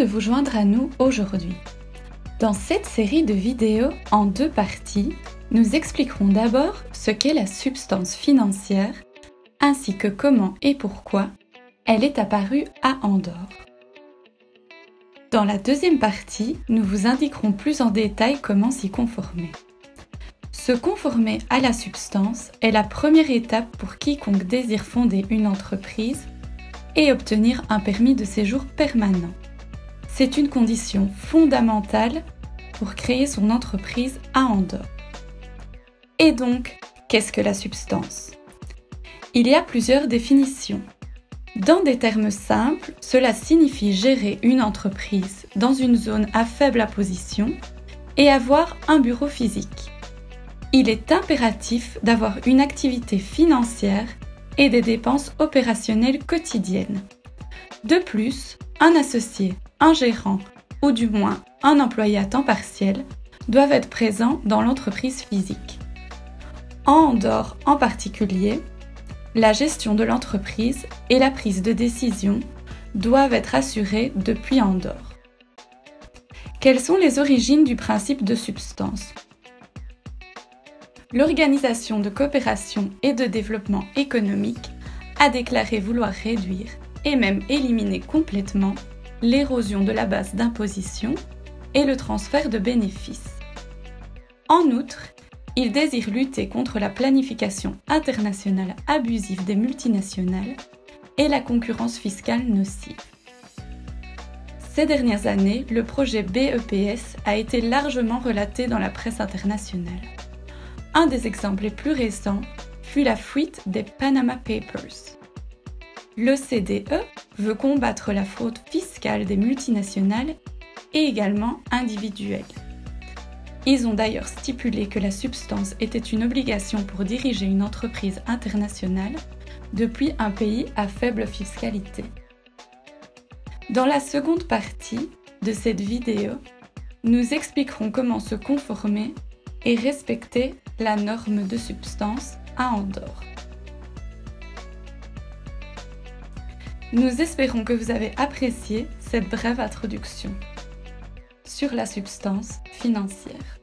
de vous joindre à nous aujourd'hui. Dans cette série de vidéos en 2 parties, nous expliquerons d'abord ce qu'est la substance financière, ainsi que comment et pourquoi elle est apparue à Andorre. Dans la deuxième partie, nous vous indiquerons plus en détail comment s'y conformer. Se conformer à la substance est la première étape pour quiconque désire fonder une entreprise et obtenir un permis de séjour permanent. C'est une condition fondamentale pour créer son entreprise à Andorre. Et donc, qu'est-ce que la substance ? Il y a plusieurs définitions. Dans des termes simples, cela signifie gérer une entreprise dans une zone à faible imposition et avoir un bureau physique. Il est impératif d'avoir une activité financière et des dépenses opérationnelles quotidiennes. De plus, un associé, un gérant ou du moins un employé à temps partiel doivent être présents dans l'entreprise physique. En Andorre en particulier, la gestion de l'entreprise et la prise de décision doivent être assurées depuis Andorre. Quelles sont les origines du principe de substance ? L'Organisation de coopération et de développement économique a déclaré vouloir réduire et même éliminer complètement l'érosion de la base d'imposition et le transfert de bénéfices. En outre, il désire lutter contre la planification internationale abusive des multinationales et la concurrence fiscale nocive. Ces dernières années, le projet BEPS a été largement relaté dans la presse internationale. Un des exemples les plus récents fut la fuite des Panama Papers. L'OCDE veut combattre la fraude fiscale des multinationales et également individuelle. Ils ont d'ailleurs stipulé que la substance était une obligation pour diriger une entreprise internationale depuis un pays à faible fiscalité. Dans la seconde partie de cette vidéo, nous expliquerons comment se conformer et respecter la norme de substance à Andorre. Nous espérons que vous avez apprécié cette brève introduction sur la substance financière.